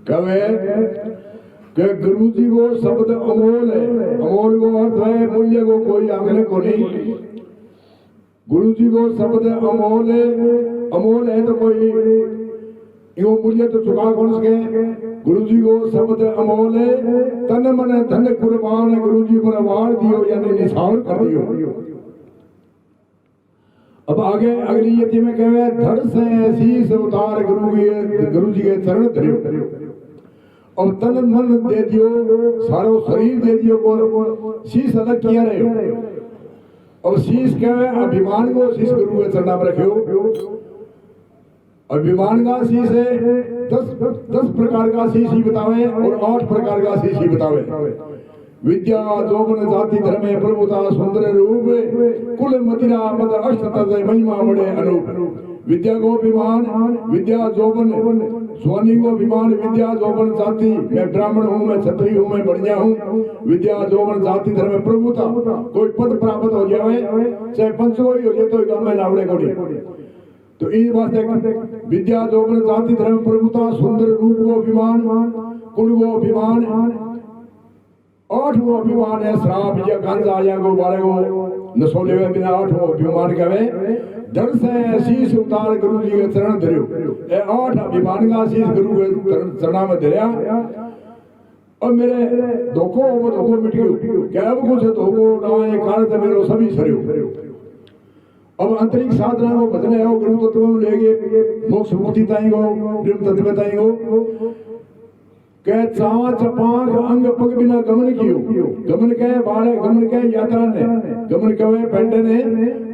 कहे कि गुरु जी वो शब्द अमोल है। अमोल को अर्थ है मूल्य को कोई आंकने को नहीं। गुरु जी को शब्द अमोल है। अमोल है तो कोई यो मूल्य तो चुका कौन सके। गुरु जी को शब्द अमोल है। तन मन धन कुर्बान गुरु जी पर वार दियो यानी निशान कर दियो। अब आगे अगली यति में कहे धड़ से शीश उतार गुरु जी के चरण धरियो। और तन मन दे दियो सारो शरीर दे दियो को शीश अलग किया रहे। अब शीश कहे अभिमान को शीश गुरु के चरणा में रखियो। अभिमान का शीश है 10 प्रकार का शीश ही बतावे और 8 प्रकार का शीश ही बतावे। विद्या जोबन जाति धर्म प्रभुता सुंदर रूप कुल मदिरा मद अष्ट तज महिमा बड़े अनूप। विद्या को अभिमान विद्या जोबन स्वानी को अभिमान विद्या जोबन जाति मैं ब्राह्मण हूँ मैं क्षत्रिय हूँ मैं बढ़िया हूँ। विद्या जोबन जाति धर्म प्रभुता कोई पद प्राप्त हो जाए चाहे पंचगोई हो जाए तो गाँव में नावड़े को नहीं। तो इस वास्ते विद्या जोबन जाति धर्म प्रभुता सुंदर रूप को अभिमान कुल को अभिमान 8वां अभिमान है श्राप या गांजा या गो बारे को नशोले हुए बिना 8वां अभिमान कहे धड़ से शीश उतार गुरु जी के चरण धरियो। ये 8 अभिमान का शीश गुरु के चरणा में धरिया। और मेरे धोखो वो धोखो मिट गयो क्या अब कुछ धोखो ना ये कारण से मेरे सभी सरियो। अब अंतरिक्ष साधना को भजन है गुरु तत्व में लेके मोक्ष मुक्ति ताई को ब्रह्म तत्व ताई को कह चाच पांख अंग पग बिना गमन कियो। गमन कहे बाले गमन कहे यात्रा ने गमन कहे पेंडे ने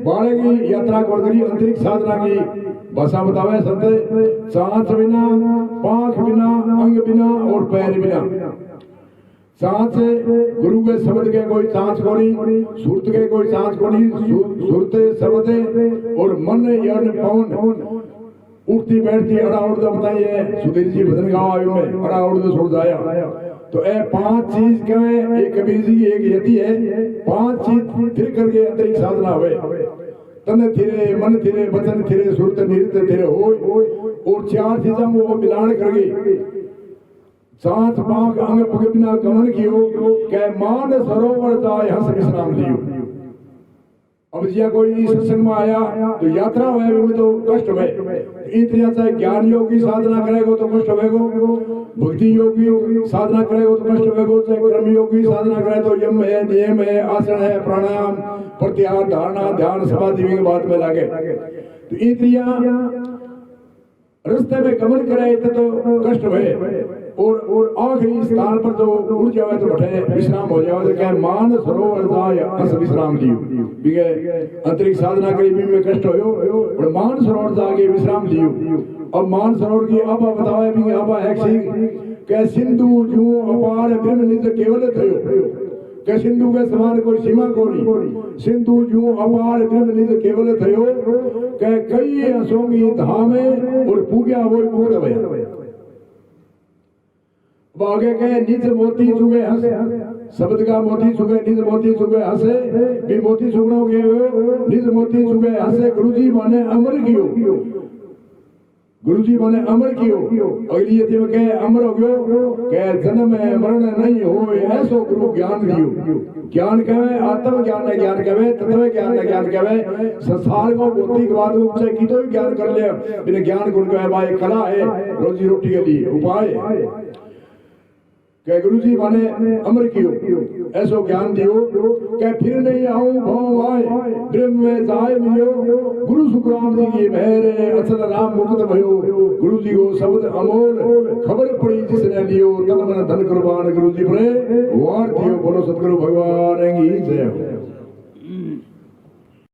बाले की यात्रा कर करी अंतरिक्ष साधना की भाषा बतावे संत चाच बिना पांख बिना अंग बिना और पैर बिना। सांच गुरु के शब्द के कोई सांच को नहीं सुरत के कोई सांच को नहीं सुरते शब्द और मन यन पवन उठती बैठती अड़ा उड़ बताइए सुधीर जी भजन गाँव में अड़ा उड़ छोड़ जाया। तो ए 5 चीज कहे एक कबीर जी की एक यति है 5 चीज फिर करके अंतरिक्ष साधना हुए तन थिरे मन थिरे वचन थिरे सुरत नृत्य थिरे हो और 4 चीजा वो मिलान करके सांस पांख अंग पग बिना गमन कियो कह मान सरोवर जाय हंस विश्राम लियो। अब जिया कोई सत्संग में आया तो यात्रा हुए में तो कष्ट हुए इतना चाहे ज्ञान योग की साधना करेगा तो कष्ट होगा भक्ति योग की साधना करेगा तो कष्ट होगा चाहे कर्म योग की साधना करे तो यम है नियम है आसन है प्राणायाम प्रत्याहार धारणा ध्यान समाधि की बात में लागे। तो इतना रास्ते में गमन करे तो कष्ट हुए और आखिरी स्थान पर जो उड़ जाए तो बैठे विश्राम हो जाए तो क्या मान सरोवर जाय हंस विश्राम लियो। ठीक है अंतरिक्ष साधना करी में कष्ट होयो और मान सरोवर जाके विश्राम लियो। अब मान सरोवर की आबा बतावे भी आबा है क्या सिंधु जू अपार ब्रह्म निज केवल थयो क्या सिंधु के समान कोई सीमा को नहीं। सिंधु जू अपार ब्रह्म निज केवल थयो क्या कई असोंगी धामे और पूग्या वो मुक्त भय। आगे कहे निज मोती चुगे हंसे शब्द का मोती चुगे निज मोती चुगे हंसे भी मोती चुगनों के निज मोती चुगे हंसे गुरुजी माने अमर कियो। गुरुजी माने अमर कियो अगली यति में कहे अमर हो गयो कहे जन्म मरण नहीं हो ऐसो गुरु ज्ञान दियो। ज्ञान कहे आत्म ज्ञान है ज्ञान कहे तत्व ज्ञान है ज्ञान कहे संसार को भौतिक बात उपचय की तो ज्ञान कर ले बिना ज्ञान गुण कहे भाई कला है रोजी रोटी के लिए उपाय क्या गुरु जी माने अमर कियो ऐसो ज्ञान दियो क्या फिर नहीं आऊं भाव आए ब्रह्म में जाए मिलो। गुरु सुखराम जी की मेहर असल राम मुक्त भयो। गुरु जी को शब्द अमोल खबर पड़ी जिसने लियो तन मन धन कुर्बान गुरु जी पर वार दियो। बोलो सतगुरु भगवान की जय।